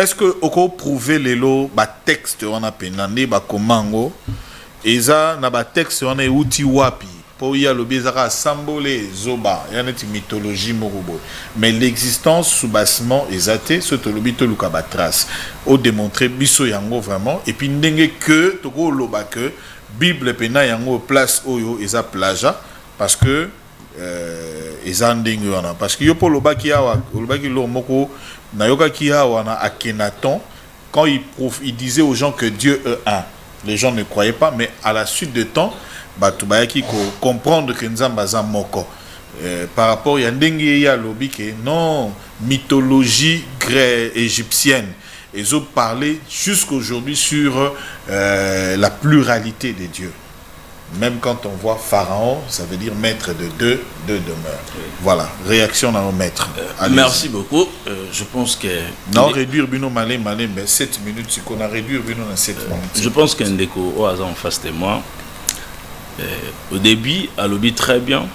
est-ce que oko prouver lelo ba texte wana penande ba komango eza na ba texte wana euti wapi po ya lobezaka sambole zoba yana ti mythologie morobo mais l'existence soubassement ezate ce to lobi to luka ba trace o démontrer biso yango vraiment et puis ndenge que toko loba que Bible pena yango place oyo eza plaja parce que eza ndenge wana parce que yo po loba ki awa loba ki lo moko na yoka ki awa na Akhenaton quand il disait aux gens que Dieu est un, les gens ne croyaient pas, mais à la suite de temps batubayaki ko comprendre que nzamba za moko par rapport ya ndenge ya lobi que non mythologie grecque égyptienne ils ont parlé jusqu'aujourd'hui sur la pluralité des dieux. Même quand on voit Pharaon, ça veut dire maître de deux demeures. Oui. Voilà, réaction dans nos maîtres. Merci beaucoup. Je pense que... Non, réduire Bino Malé, mais 7 minutes, c'est qu'on a réduit Bino dans 7 minutes. Je pense qu'un déco au hasard en face de moi, au début, a lobby très bien,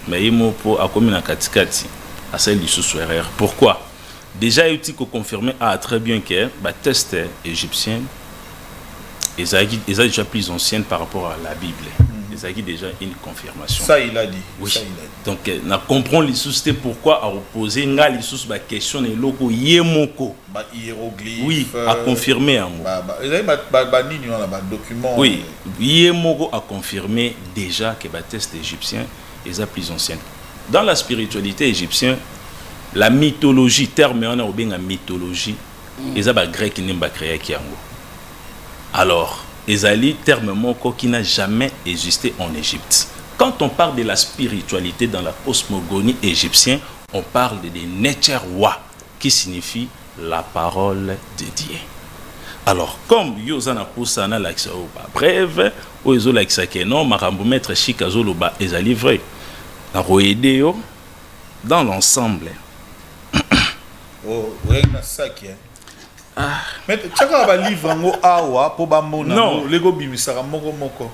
mais il m'a pour à commune à Katikati, à celle du sous-soirée. Pourquoi? Déjà, il faut confirmer très bien que le test égyptien est déjà plus ancienne par rapport à la Bible. Il a déjà une confirmation. Ça, il a dit. Oui. Ça, il a dit. Donc, on comprend les sources, pourquoi à opposer la question des locaux hiéroglyphes. Oui, à confirmer un mot. Oui, Yémoko a confirmé déjà que le test égyptien est plus ancienne. Dans la spiritualité égyptienne, la mythologie, terme on a ou bien la mythologie, ils ont grec qui n'a créé kiango. Alors, ezali terme moko qui n'a jamais existé en Égypte. Quand on parle de la spiritualité dans la cosmogonie égyptienne, on parle de Necherwa, qui signifie la parole de Dieu. Alors, comme Yozana Poussana l'accès au bas bref, ou Ezo l'accès que non, Marambo maître Chikazoloba ezali vrai. Dans l'ensemble. Oh, ouais, ça qui est. Mais tu as un livre awa pour bamona non lego bimisara moko moko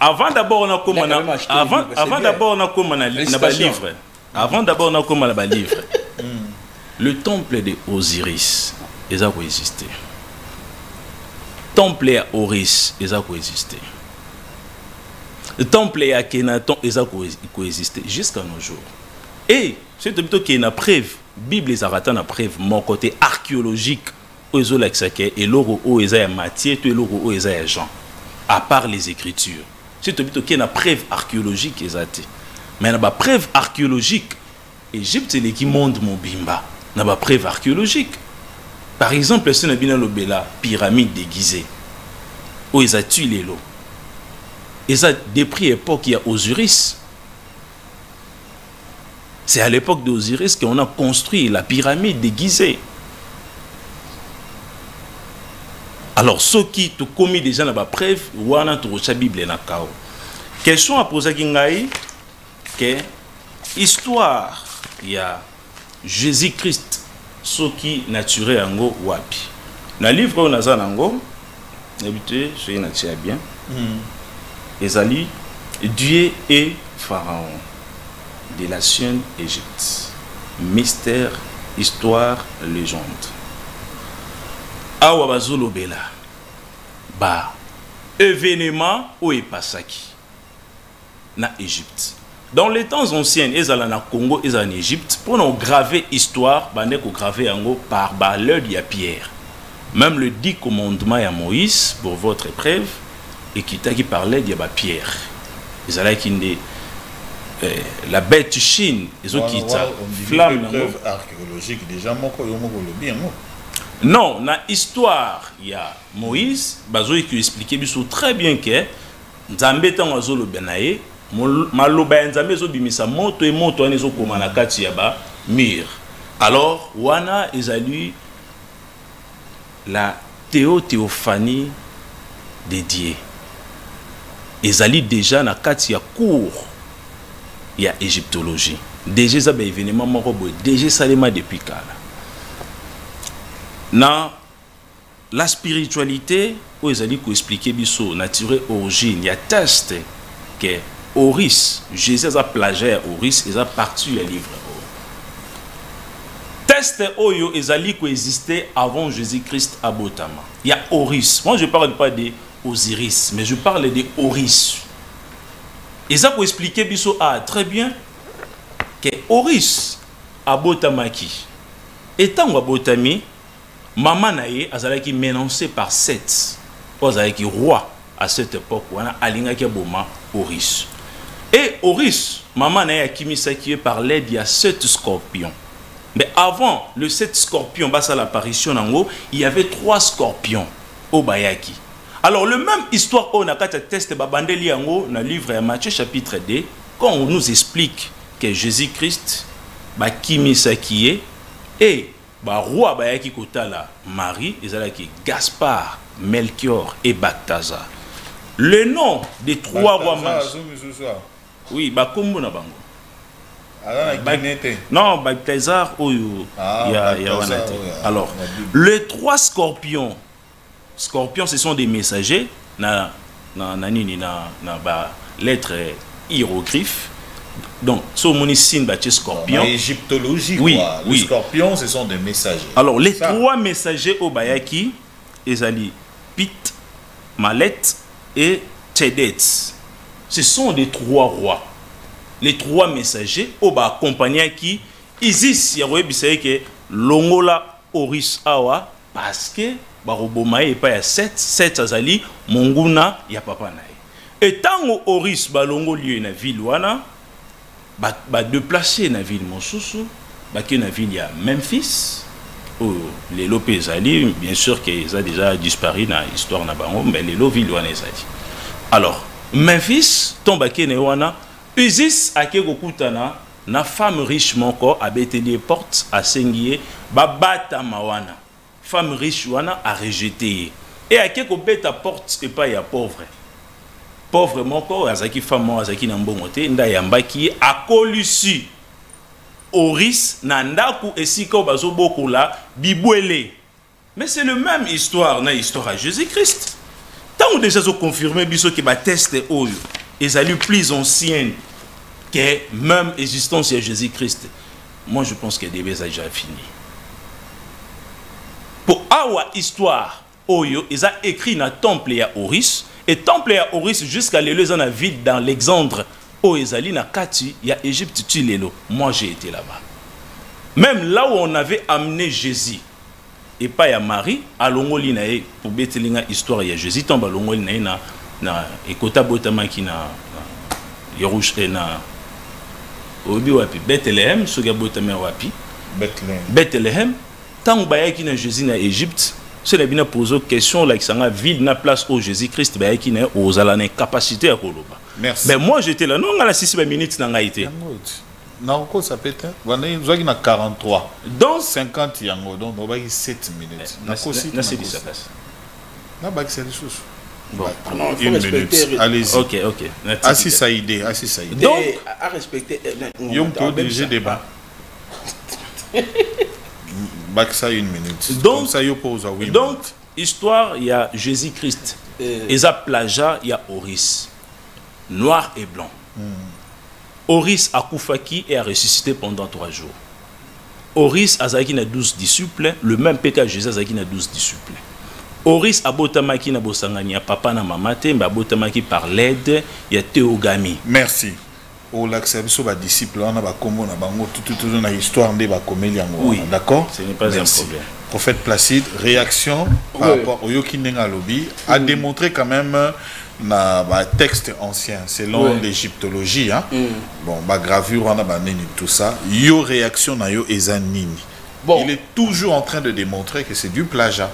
avant d'abord on a comme avant d'abord on a comme na livre avant d'abord on a comme na livre le temple de Osiris ils a coexisté temple à Horus ils a coexisté le temple à Akhenaton ils a coexisté jusqu'à nos jours et c'est plutôt qu'il y a une preuve Bible les a na preuve mon côté archéologique et l'oro o eza Matthieu et l'oro o eza Jean à part les écritures c'est plutôt qu'il y a une preuve archéologique exacte mais na ba preuve archéologique Égypte c'est qui monde mobimba na ba preuve archéologique par exemple si na bina lobela pyramide déguisée o eza tuile lo eza depuis époque il y a Osiris. C'est à l'époque d'Osiris qu'on a construit la pyramide déguisée. Alors, ceux qui ont commis déjà la preuve, ou on a trouvé la Bible na kao. Question à poser kingai que histoire il y a Jésus-Christ ceux qui naturé ango wapi. Na livre on a ça nango, habitué, je natia bien. Ezali Dieu et Pharaon de l'ancienne Égypte. Mystère, histoire, légende. Awa bazolo bela. Ba événement ou epasaki na Égypte. Dans les temps anciens, ezala na Congo, ezala en Égypte, pour nous graver histoire, bande ko graver yango par l'œil de Pierre. Même le 10 commandements à Moïse pour votre épreuve et qui parlait de Pierre. Ezala qui ne la bête Chine, les autres qui flamme archéologique déjà non, dans l'histoire, il y a Moïse, qui expliquait très bien que Nzambe tango azolo benaye, maloba Nzambe zo bimisa moto et moto anezo komana kati ya ba mur. Alors, wana ezali la théophanie de Dieu. Ezali déjà na kati ya cours. Il y a égyptologie. Déjà ça ben événement morobo, déjà salema depuis kala. Dans la spiritualité, où ils allaient expliquer biso nature origine, il y a test que Horus, Jésus a plagié Horus, il a parti le livre. test oyo ezali coexister avant Jésus-Christ à Botama. Il y a Horus. Moi je parle pas de Osiris, mais je parle de Horus. Et ça pour expliquer biso très bien que Horus à Botamaki. Étant à Botami, maman naye azalaki menacé par Seth. Azalaki roi à cette époque où on a alingaki boma Horus. Et Horus, maman naye akimisaki par l'aide il y a 7 scorpions. Mais avant le 7 scorpions, à l'apparition, il y avait 3 scorpions au Bayaki. Alors, le même histoire, on a test Babandeli dans le livre de Matthieu chapitre 2, quand on nous explique que Jésus-Christ, Kimi Sakie, et roi Bayaki Kotala, Marie, ils Gaspard, Melchior et Balthazar. Le nom des 3 rois mages. Oui, Bakombo na bango. Non, Balthazar, alors, les 3 scorpions, ce sont des messagers, lettre hiéroglyphe. Donc, ce signe scorpion. Égyptologie, oui, quoi. Les scorpions, ce sont des messagers. Alors, les 3 messagers au Bayaki, Ezali, Pit, Malet et Tchedet. Ce sont des 3 rois. Les 3 messagers au bas accompagnant qui Isis Yaroebisaye que Longola Horus Awa parce que Barobomae et pas ya 7 azali Monguna ya papa nae. Et tant que Horus balongo lieu na ville wana ba déplacer na ville Mosusu ba ki na ville ya Memphis les lopé ezali bien sûr qu'ils a déjà disparu dans l'histoire na bango mais les lo ville wana ezali. Alors Memphis tombaki ne wana Isis ake kokutana na femme riche moko abete les portes à Sengie babata mawana femme riche wana a rejeté et ake ko beta porte et pas ya pauvre moko azaki femme azaki na mbongo te nda yambaki akolusi Horus na ndaku esika bazo bokola bibwele. Mais c'est le même histoire na histoire à Jésus-Christ. Tant déjà so confirmé biso que ba test oyo ezali plus ancienne que même existence de Jésus-Christ. Moi, je pense que des déjà fini. Pour avoir histoire, Oyo, ils ont écrit dans le temple à Horus. Et temple à Horus, jusqu'à l'éleuse en a vide dans l'Exandre. Où ils allaient dans Kati, il y a Égypte, moi, j'ai été là-bas. Même là où on avait amené Jésus, et pas à Marie, à Longoli, pour Bethléem, histoire, il y a Jésus, tombe à Longoli, et Kota Botamaki, Yerouch, Obi wapi Bethléem soga botame wapi Bethléem tant bayaki na Jésus na Égypte c'est la bina poser question là qui sanga vide na place où Jésus-Christ bayaki na ozala na capacité à koloba. Merci. Mais moi j'étais là non à la 6 minutes na ngaité. Non quoi ça peut être voilà nous avons na 43 donc 50 yango donc on va 7 minutes. Na kosi na c'est ça passe. Na ba c'est les choses. Bon, une minute. Allez-y. Ok. Assis Saïdé. Donc, à respecter. Yom peut obligé débat. Bac ça une minute. Donc, ça yo pose oui. Donc, histoire, il y a Jésus-Christ. Et ça plagia, il y a Horus. Noir et blanc. Horus a koufaki et a ressuscité pendant 3 jours. Horus a zaki na 12 disciples, le même péché Jésus a zaki na 12 disciples. Horus abotamaki na bosangani ya papa na mama te mba abotamaki par l'aide ya théogamie. Merci. O l'acception ba disciple on a ba kombo na bango tout na histoire ndé ba komeli yango. Oui. D'accord? Ce n'est pas un problème. Prophète Placide, réaction par rapport au Yoki Nenga Lobby a démontré quand même na ba texte ancien selon l'égyptologie hein. Bon ba gravure on a ba nini tout ça. Yo réaction na yo ezanini. Bon. Il est toujours en train de démontrer que c'est du plagiat.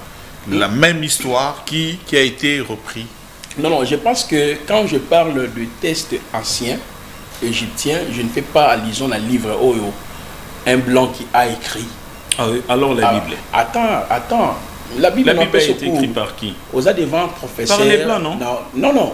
La même histoire qui a été repris. Non, je pense que quand je parle de texte ancien égyptien, je ne fais pas allusion à un livre Oyo, un blanc qui a écrit. Ah oui, alors la Bible. Attends. La Bible a été écrite par qui? Aux devant professeur. Par les blancs, non? Non.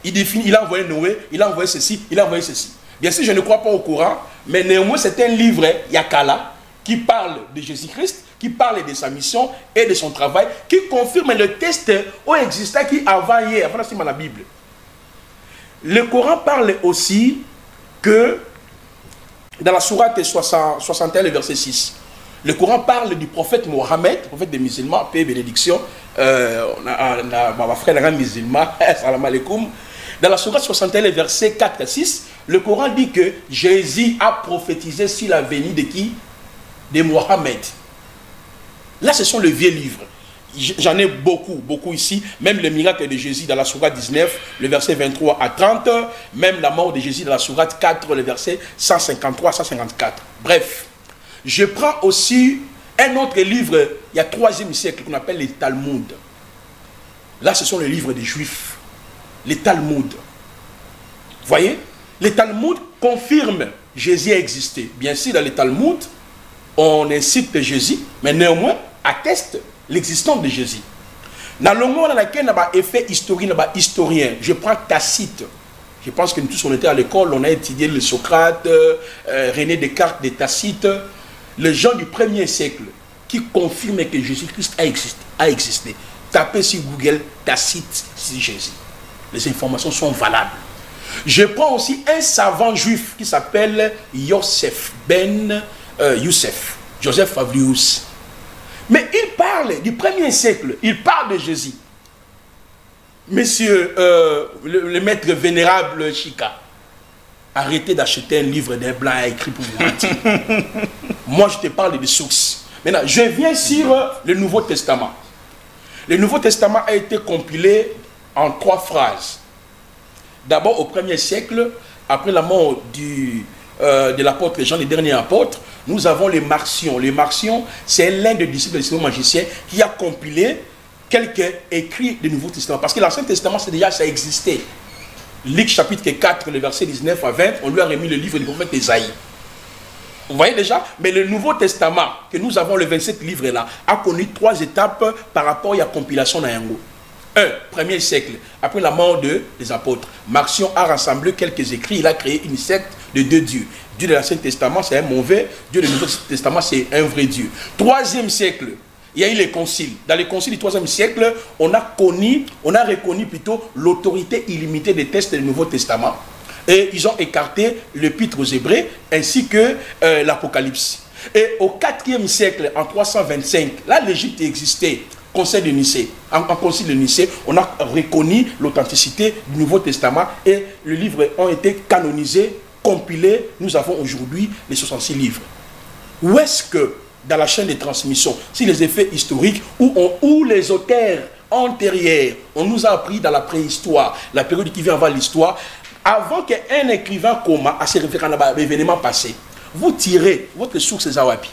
Il définit, il a envoyé Noé, il a envoyé ceci, il a envoyé ceci. Bien sûr, je ne crois pas au Coran, mais néanmoins, c'est un livre, Yakala, qui parle de Jésus-Christ, qui parle de sa mission et de son travail, qui confirme le texte existant qui avant hier, avant la Bible. Le Coran parle aussi que, dans la sourate 61, le verset 6, le Coran parle du prophète Mohammed, prophète des musulmans, paix et bénédiction. On a ma frère musulman, salam alaikum. Dans la sourate 61, verset 4 à 6, le Coran dit que Jésus a prophétisé sur la venue de qui? De Mohammed. Là, ce sont les vieux livres. J'en ai beaucoup ici. Même le miracle de Jésus dans la sourate 19, le verset 23 à 30. Même la mort de Jésus dans la sourate 4, le verset 153 à 154. Bref. Je prends aussi un autre livre, il y a 3e siècle, qu'on appelle les Talmud. Là, ce sont les livres des Juifs. Les Talmud. Vous voyez? Les Talmud confirment Jésus a existé. Bien sûr, dans les Talmud, on incite Jésus, mais néanmoins, atteste l'existence de Jésus. Dans le monde dans lequel on a effet historien, je prends Tacite. Je pense que nous tous, on était à l'école, on a étudié le Socrate, René Descartes, de Tacite. Les gens du 1er siècle qui confirment que Jésus-Christ a existé. Tapez sur Google Tacite sur Jésus. Les informations sont valables. Je prends aussi un savant juif qui s'appelle Joseph Fabrius. Mais il parle du 1er siècle, il parle de Jésus. Monsieur le maître vénérable Chika, arrêtez d'acheter un livre d'un blanc écrit pour vous mentir. Moi, je te parle des sources. Maintenant, je viens sur le Nouveau Testament. Le Nouveau Testament a été compilé en 3 phrases. D'abord, au 1er siècle, après la mort de l'apôtre Jean, le dernier apôtre, nous avons les Marcions. Les Marcions, c'est l'un des disciples de Simon Magicien qui a compilé quelques écrits du Nouveau Testament. Parce que l'Ancien Testament, c'est déjà, ça existait. Luc chapitre 4, le verset 19 à 20, on lui a remis le livre du prophète Ésaïe. Vous voyez déjà? Mais le Nouveau Testament, que nous avons le 27 livres là, a connu 3 étapes par rapport à la compilation d'Ayango. 1er siècle, après la mort des apôtres, Marcion a rassemblé quelques écrits, il a créé une secte de 2 dieux. Dieu de l'Ancien Testament, c'est un mauvais, Dieu du Nouveau Testament, c'est un vrai Dieu. 3e siècle, il y a eu les conciles. Dans les conciles du 3e siècle, on a reconnu plutôt l'autorité illimitée des textes du Nouveau Testament. Et ils ont écarté l'épître aux Hébreux ainsi que l'Apocalypse. Et au 4e siècle, en 325, là l'Égypte existait. Conseil de Nicée. En Concile de Nicée, on a reconnu l'authenticité du Nouveau Testament et les livres ont été canonisés, compilés. Nous avons aujourd'hui les 66 livres. Où est-ce que, dans la chaîne de transmission, si les effets historiques ou les auteurs antérieurs, on nous a appris dans la préhistoire, la période qui vient avant l'histoire, avant qu'un écrivain commun à se référer à l'événement passé, vous tirez votre source Zawapi.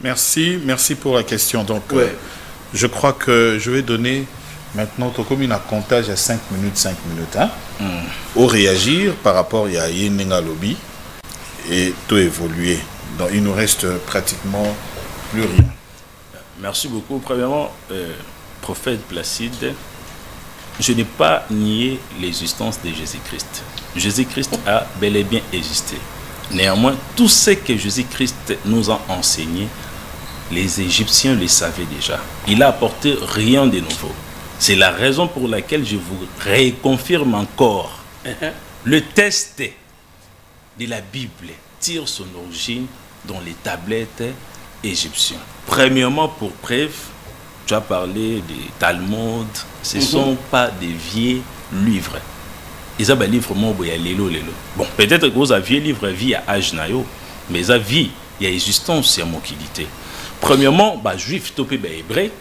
Merci pour la question. Donc, ouais. Je crois que je vais donner maintenant comme un comptage à 5 minutes, hein, au réagir par rapport à Yenenga Lobby et tout évoluer. Donc il nous reste pratiquement plus rien. Merci beaucoup. Premièrement, prophète Placide, je n'ai pas nié l'existence de Jésus-Christ. Jésus-Christ a bel et bien existé. Néanmoins, tout ce que Jésus-Christ nous a enseigné, les Égyptiens le savaient déjà. Il n'a apporté rien de nouveau. C'est la raison pour laquelle je vous réconfirme encore. Le texte de la Bible tire son origine dans les tablettes égyptiennes. Premièrement, pour preuve, tu as parlé des Talmud. Ce ne sont pas des vieux livres. Ils ont des livres lélo. Bon, peut-être que vous aviez livre vie à Ajnayo, mais ils avaient il y a existence à mobilité. Premièrement, juif topé hébreu,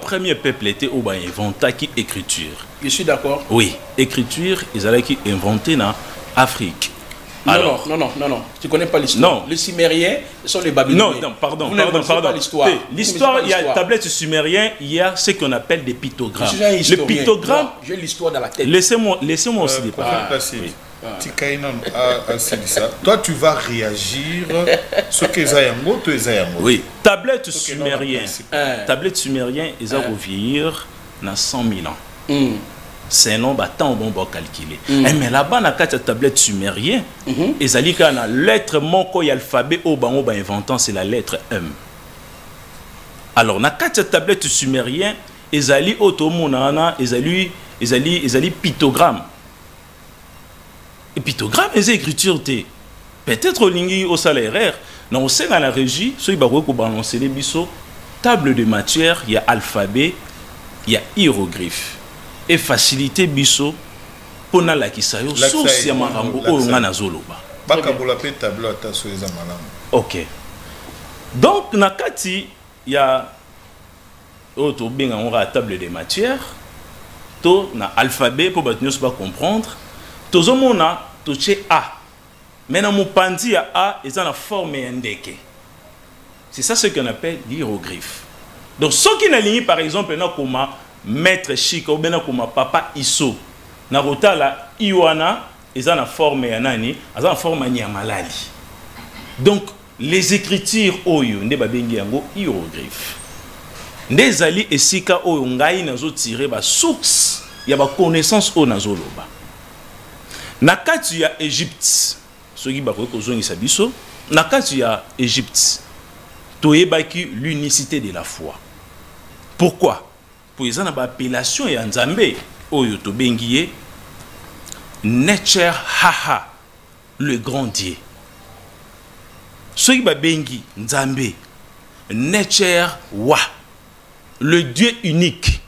premier peuple était au inventé qui écriture. Je suis d'accord. Oui, écriture, ils allaient qui inventé en Afrique. Alors, non. Tu connais pas l'histoire. Non. Les Sumériens sont les Babyloniens. Non, pardon. L'histoire, il y a la tablette sumérienne, il y a ce qu'on appelle des pictogrammes. Le pictogramme, j'ai l'histoire dans la tête. Laissez-moi aussi déparler. Toi, tu vas réagir sur que Zayango, tu es Zayango. Oui, tablette sumérienne, ils ont revenir dans 100 000 ans. C'est un nombre tant bon pour calculer. Mais là-bas, dans la tablette sumérien, ils allaient quand la lettre moko y alphabet au bango ba inventant c'est la lettre M. Alors dans la tablette sumérien, ils allaient automonana, ils allaient pictogramme. Et pictogramme, ils écriture t. Peut-être au lingi au salaire, non c'est dans la régie, ceux qui vont balancer les bisous, table de matière, il y a alphabet, il y a hiéroglyphe. Et faciliter biso pour na la kisayo source ya marambo o ngana zoloba bakabola pe tableau ata so eza malamu. OK. Donc na kati ya auto benga on ra table de matière to na alphabet pour batnyos ba comprendre tozomona to che A mais na mopandi ya A eza na forme ya ndeke. C'est ça ce qu'on appelle l'hiéroglyphe. Donc ce qui na ligne par exemple na koma maître chic ou bien comme papa iso na rota la iwana eza na forme ya nani eza na forme ya malali. Donc les écritures oyo nde babengi yango hiéroglyphe nde zali esika oyo ngai nazo tirer ba source ya ba connaissance o nazo loba na kati ya Égypte soki ba ko zongisa biso na kati ya Égypte toyebaki l'unicité de la foi. Pourquoi? Pour les appellation et Nzambe oyo to bengiye Necher Haha le grand Dieu. Soki ba bengi Nzambe Necher Wa le Dieu unique.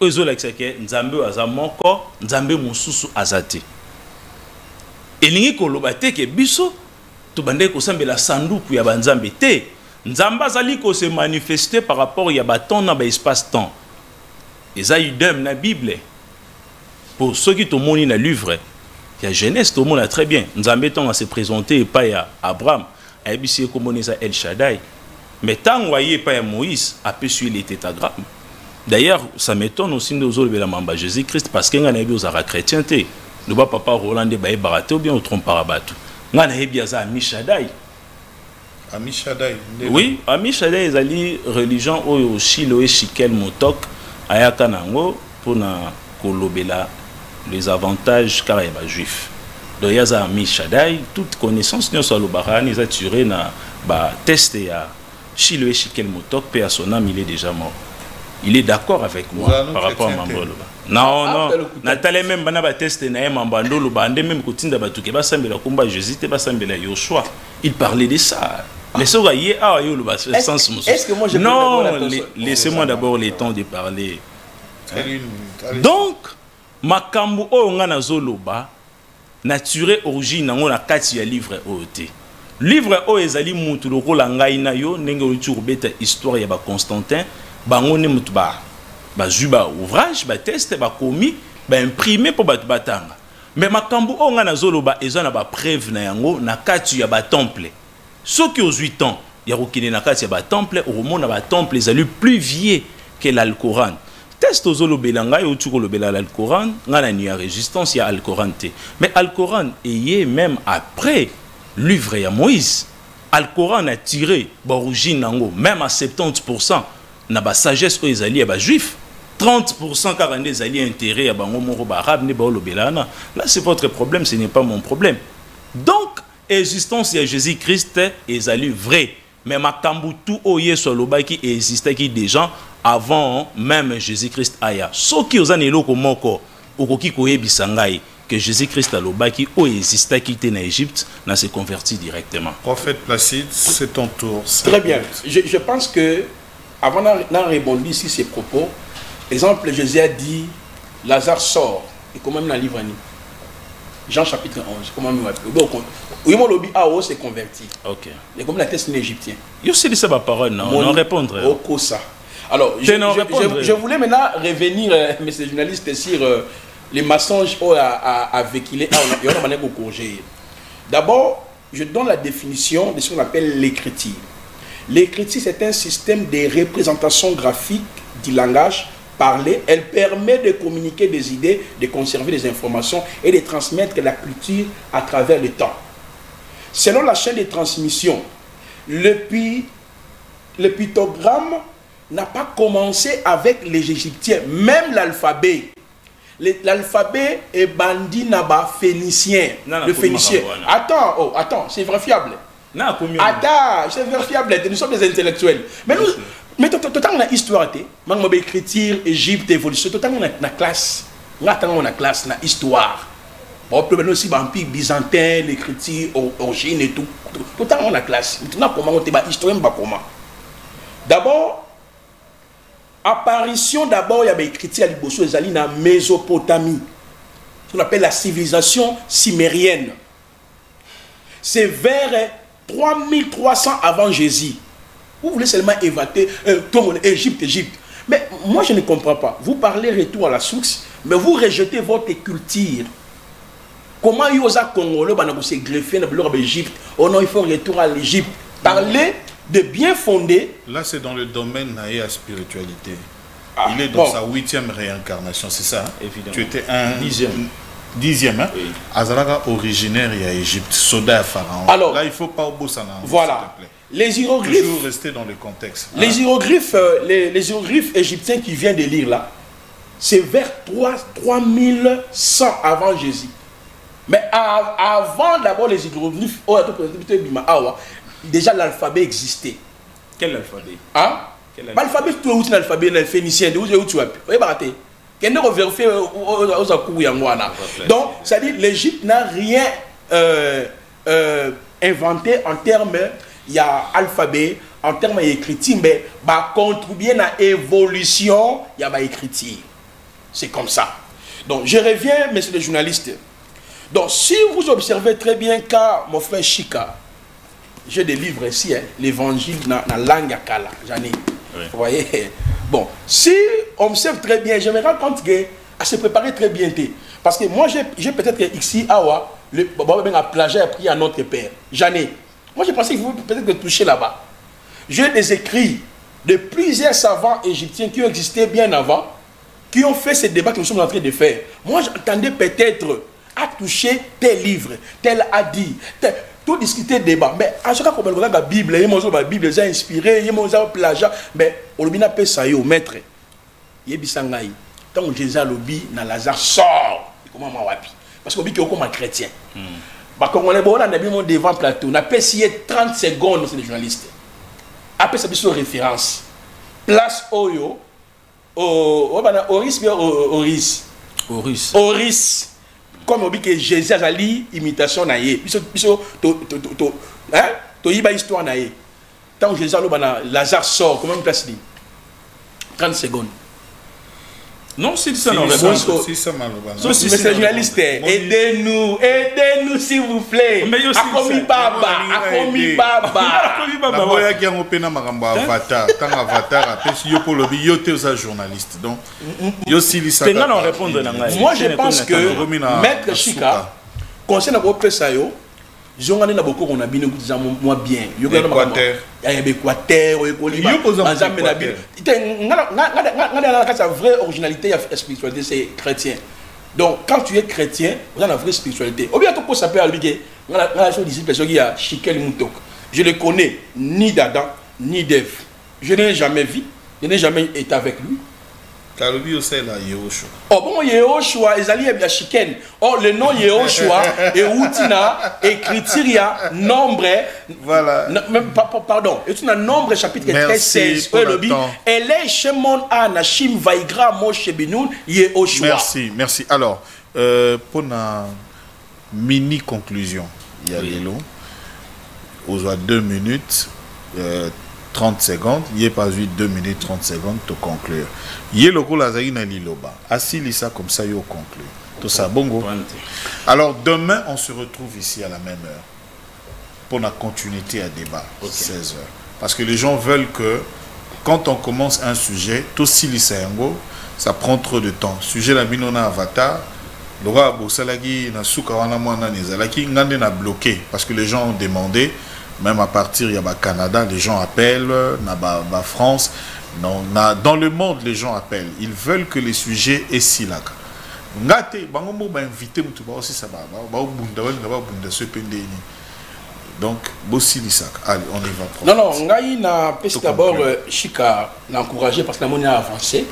Ozo la kisake Nzambe azamoko Nzambe mususu azate. Elingi koloba te ke biso to bande ko sambela sanduku ya banzambe te. Nzamba zali ko se manifester par rapport ya baton na ba espace-temps. Eza idem na Bible. Pour ceux qui tomoni na livre, il y a Genèse tout le monde très bien. Nzambe ton se présenter pas ya Abraham, a bisi ko monisa El Shaddai. Mais tant voyé pas ya Moïse a pu suivre les tétragrammes. D'ailleurs, ça m'étonne aussi de aux la mamba Jésus-Christ parce que ngana bi aux chrétienté. Ne ba papa Roland de ba baraté ou bien au trompe parabatu. Ngana hebi za Mi Shaddai. Ami Shaddai. Oui, Ami Shaddai est ali religion au Shiloh et Shikel Motok ayaka nango pour na kolobela les avantages car il y a juif. Donc il y a Ami Shaddai, toute connaissance ne soit le baran, ils a tiré na ba test ya Shiloh et Shikel Motok pe à son âme il est déjà mort. Il est d'accord avec moi par rapport à Mambolo. Non, non. Nathalie même bana ba test na Mambandolo ba ande même kotinda batuke ba sambela komba Jésus te ba sambela Yoshua. Il parlait de ça. Mais ce est-ce que moi je non, laissez-moi d'abord le temps de parler. Donc, makambu o ngana zoloba naturel origine nango na kati ya livre OT. Livre o ezali mutu lokola ngai na yo ndenge olutu beta histoire ya ba Constantin bango ne mutu ba juba ouvrage ba test ba komi ba imprimer pour batu batanga. Mais makambu o ngana zoloba ezana ba preuve na yango na kati ya ba temple. Ceux qui ont 8 ans, il y a un temple, au monde, un temple, ils sont plus vieux que l'Alcoran. Test aux Olobelanga et au Tchoukolobela l'Alcoran, il y a une résistance, il y a l'Alcoran. Mais l'Alcoran est même après livre de Moïse. L'Alcoran a tiré d'origine, même à 70%, na ba sagesse aux alliés juifs. 30% car les alliés intérêts à Bango arabe, là c'est votre problème, ce n'est pas mon problème. Donc, l'existence de Jésus-Christ est vrai. Mais makambu tout oye sur le bas qui existait qui des gens avant même Jésus-Christ aya. Ce qui aux années loko moko okoki koye bisangai que Jésus-Christ a le bas qui existait qui était en Égypte n'a se converti directement. Prophète Placide, c'est ton tour. Très bien. Je pense que avant d'en répondre ici ces propos, exemple Jésus a dit Lazare sort et quand même dans le livre Jean chapitre 11, comment nous appelons. Donc, oui, mon lobby AO s'est converti. Ok. Et comme la test égyptien. Il aussi dit ça ma parole, non? On répondre. Au Kosa. Alors, je voulais maintenant revenir, messieurs les journalistes, sur les mensonges avec il est au corriger. D'abord, je donne la définition de ce qu'on appelle l'écriture. L'écriture, c'est un système de représentation graphique du langage parler, elle permet de communiquer des idées, de conserver des informations et de transmettre la culture à travers le temps. Selon la chaîne de transmission, le pictogramme n'a pas commencé avec les Égyptiens. Même l'alphabet. L'alphabet est bandit naba phénicien. Le phénicien. Attends, c'est vérifiable. Attends, c'est vérifiable. Nous sommes des intellectuels. Mais nous, mais tout le temps, on a histoire. On a écriture, Égypte, évolution. Tout le temps, on a classe. On a classe, on a histoire. Bon, aussi, l'Empire byzantin, l'écriture, origine et tout. Tout le temps, on a classe. Maintenant, comment on a histoire, comment? D'abord, apparition, d'abord, il y avait écrit à l'Ibosso, les alliés en Mésopotamie. Ce qu'on appelle la civilisation cimérienne. C'est vers 3300 avant Jésus. Vous voulez seulement évacuer Égypte. Mais moi, je ne comprends pas. Vous parlez retour à la source, mais vous rejetez votre culture. Comment il y a Congolais qui se greffé dans l'Égypte? Oh non, il faut retour à l'Égypte. Parler de bien fondé. Là, c'est dans le domaine de la spiritualité. Il est dans sa 8e réincarnation, c'est ça? Évidemment. Tu étais un 10e, hein? Oui. Azaraka originaire de l'Égypte, soldat pharaon. Alors, là, il ne faut pas au bout ça. Voilà. Les hiéroglyphes. Toujours rester dans le contexte. Les hiéroglyphes, les hiéroglyphes égyptiens qui viennent de lire là, c'est vers 3100 avant Jésus. Mais avant d'abord les hiéroglyphes, déjà l'alphabet existait. Quel alphabet? Hein? L'alphabet, tu es où l'alphabet, le phénicien, où tu as pu? Oui, baraté. Donc, c'est-à-dire l'Égypte n'a rien inventé en termes, il y a alphabet, en termes d'écriture, mais contribuer à l'évolution, il y a l'écriture. C'est comme ça. Donc, je reviens, messieurs les journalistes. Donc, si vous observez très bien, car mon frère Chika, j'ai des livres ici, hein, l'évangile dans la langue Akala, j'en ai. Oui. Vous voyez? Bon, si on observe très bien, je me rends compte qu'à se préparer très bien. Parce que moi, j'ai peut-être ici, Awa, le plagiat a pris à notre père. J'en ai. Moi, je pensais qu'il faut peut-être toucher là-bas. J'ai des écrits de plusieurs savants égyptiens qui ont existé bien avant, qui ont fait ces débats que nous sommes en train de faire. Moi, j'entendais peut-être à toucher tel livre, tel a dit, tout discuter débat. Mais à chaque fois qu'on regarde la Bible, la Bible les a inspirés, ils ont plagiat, mais on lui a appelé ça, maître. Il y a des tant que Jésus a lobby, Lazare sort. Comment on wapi? Parce qu'on dit qu'il y a comme un chrétien. Quand on est bon, on a mis devant plateau, on a passé 30 secondes, c'est des journalistes. Après, ça une référence. Place Oyo, Oris, Oris. Oris. Comme on dit que Jésus a dit imitation naïe. To yiba histoire naïe. Tant que Jésus a dit Lazare sort, comment on place dit 30 secondes. Non, c'est ça, non. C'est ça, monsieur le journaliste, aidez-nous s'il vous plaît. Akomi Baba. Moi, je pense que Maître Chika, concernant le PSAO, ils ont beaucoup on a bien moi bien. Équateur. La vraie originalité et spiritualité, c'est chrétien. Donc, quand tu es chrétien, vous avez la vraie spiritualité. Au bien, tout ça peut aller. Je ne connais ni d'Adam, ni d'Ève. Je n'ai jamais vu, je n'ai jamais été avec lui. Oh bon, Yehoshua, ils allaient bien chicken. Oh, le nom Yehoshua et Outina, écriture, nombre. Voilà. Pardon, et tu as nombre chapitre 13, 16. Et les chemons Anachim Vaigra Moshe Benoun Yehoshua. Merci. Alors, pour une mini conclusion, il y a les lots. On a 2 minutes. 30 secondes, il n'y a pas eu 2 minutes 30 secondes pour conclure. Il y a le rôle à Zaïna Liloba. Assis ça comme ça, il faut conclure. Tout ça, bongo. Alors demain, on se retrouve ici à la même heure pour la continuité à débat, 16 heures. Parce que les gens veulent que quand on commence un sujet, tout Silisayango, ça prend trop de temps. Sujet la binona avatar, Laura Bosalagi, Nasukawana Mwana Nezalaki, Ngande n'a bloqué parce que les gens ont demandé. Même à partir, il y a Canada, les gens appellent, na France, dans le monde, les gens appellent. Ils veulent que les sujets aient si là. Ngate, bangomo ba invité mutu ba aussi ça ba bunda ce pendeni. Donc, Bossi Lissak, allez, on y va. Non, non, Ngaï n'a pas d'abord Chika n'a encouragé parce que la monnaie a avancé.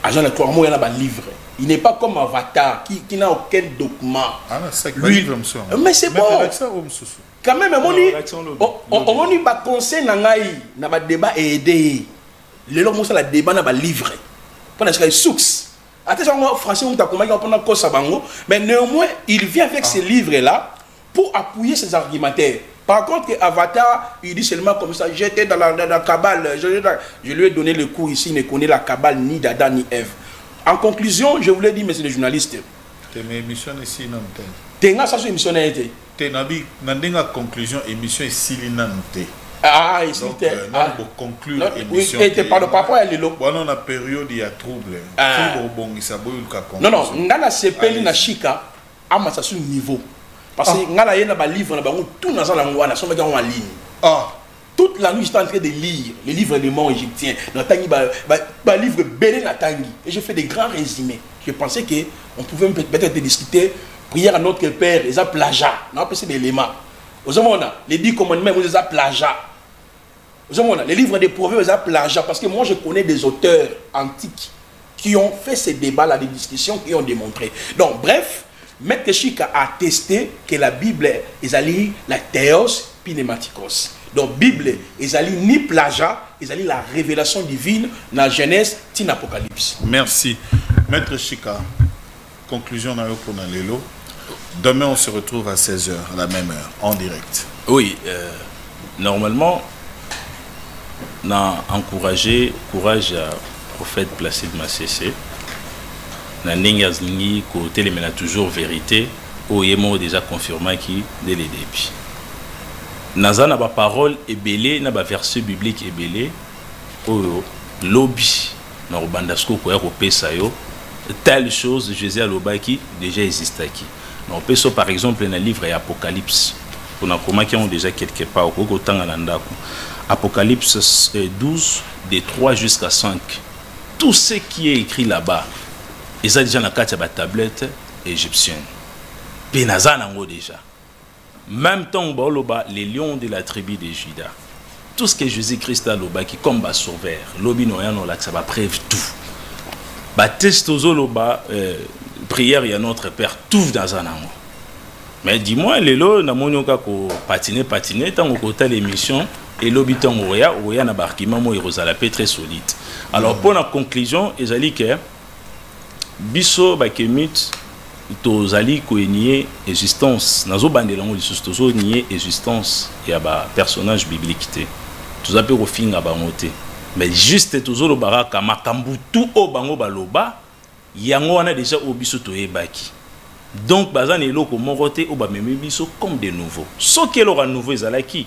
Agent de 3 mois, il y a un livre. Il n'est pas comme Avatar qui n'a aucun document. Ah, c'est lui, mais c'est bon. Quand même, on a eu un conseil dans le débat et aider. Le long où le débat n'a pas livré. Pendant ce qu'il soux. Attention, français, on t'a compris pendant que ça bango. Mais néanmoins, il vient avec ces livres-là pour appuyer ses argumentaires. Par contre, Avatar, il dit seulement comme ça, j'étais dans la cabale, je lui ai donné le cours ici, il ne connaît la cabale ni d'Adam ni Ève. En conclusion, je voulais dire, monsieur le journaliste, mes émissions ici, non, Tenga ça sur émission n'a été. Tenabi, n'a conclusion émission ici, non, ah, ici, pour conclure l'émission. Oui, et par rapport à l'élo. Bon, on a période, il y a trouble. Non, non, on a CPL na Chika, à ma niveau. Parce que ngala yena ba livre na bango tout dans la ngwana so meka en ligne. Ah, toute la nuit j'étais en train de lire les livres des monts égyptiens. Na tangi ba livre belé na tangi et je fais des grands résumés. Je pensais que on pouvait peut-être discuter prière à notre Père, les plagiat. Non, c'est des éléments. Aux hommes les 10 commandements vous les plagiat. Aux hommes les livres des proverbes les plagiat parce que moi je connais des auteurs antiques qui ont fait ces débats là, des discussions qui ont démontré. Donc bref, Maître Chika a attesté que la Bible est la théos pneumatikos. Donc, Bible est ni plagiat, est la révélation divine dans la Genèse, tin Apocalypse. Merci. Maître Chika, conclusion dans le Lelo. Demain, on se retrouve à 16h, à la même heure, en direct. Oui, normalement, on a encouragé, courage à prophète Placide Massessé. Na ninga zingi côté les mena toujours vérité au yemo déjà confirmé qui dès les débuts naza na ba parole ebelé na ba verset biblique ebelé o lobby na bandasko ko ya ko pesa yo telle chose Jésus aloba qui déjà existe qui on peut par exemple dans le livre Apocalypse on a comment qui ont déjà quelque part au kotanga na ndako Apocalypse 12 de 3 jusqu'à 5 tout ce qui est écrit là-bas. Ils ont déjà la tablette égyptienne. Pénazan nango déjà. Même temps, les lions de la tribu de Juda. Tout ce que Jésus-Christ a loba qui comme bas sauveur. Lobi noya no là ça va préve tout. Baptiste aux loba prière y a notre Père tout dans un ango. Mais dis-moi les lots na monyoka ko patiner tant au côté l'émission et lobi tant oya na barkima mo irosala très solide. Alors pour la conclusion, ezali que biso bakemit tozali ko nier existence nazo bandelango lisusu tozo nier existence ya ba personnage biblique te tozape ko finga bango te mais juste tozo lo baraka makambu tout o bango baloba yango wana déjà o biso toyebaki donc bazana eloko moko te o ba memi biso comme de nouveau so ke lo nouveau ezalaki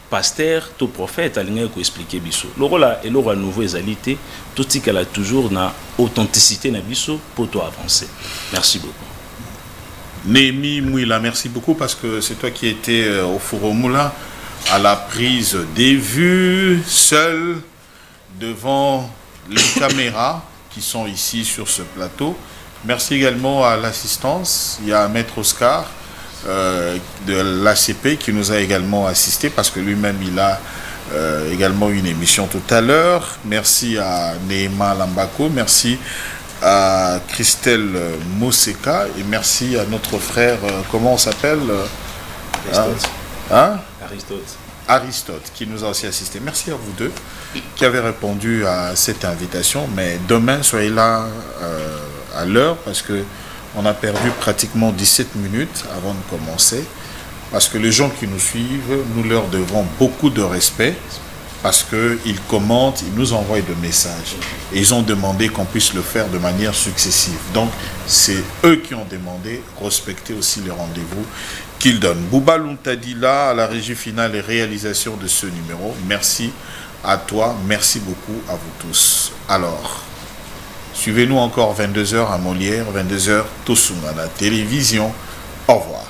pasteur, tout prophète, a expliqué biso. L'orola et l'ora nouveau ezalité, tout ce qu'elle a toujours na authenticité na biso pour toi avancer. Merci beaucoup. Némi Mouila, merci beaucoup parce que c'est toi qui étais au Forum à la prise des vues, seul devant les caméras qui sont ici sur ce plateau. Merci également à l'assistance. Il y a Maître Oscar. De l'ACP qui nous a également assisté parce que lui-même il a également une émission tout à l'heure. Merci à Neema Lambako, merci à Christelle Moseka et merci à notre frère, comment on s'appelle Aristote qui nous a aussi assisté. Merci à vous deux qui avez répondu à cette invitation, mais demain soyez là à l'heure parce que on a perdu pratiquement 17 minutes avant de commencer parce que les gens qui nous suivent, nous leur devons beaucoup de respect parce qu'ils commentent, ils nous envoient des messages et ils ont demandé qu'on puisse le faire de manière successive. Donc c'est eux qui ont demandé, respecter aussi les rendez-vous qu'ils donnent. Bouba Luntadila à la régie finale et réalisation de ce numéro. Merci à toi, merci beaucoup à vous tous. Alors, suivez-nous encore 22h à Molière, 22h Tosunga, la télévision. Au revoir.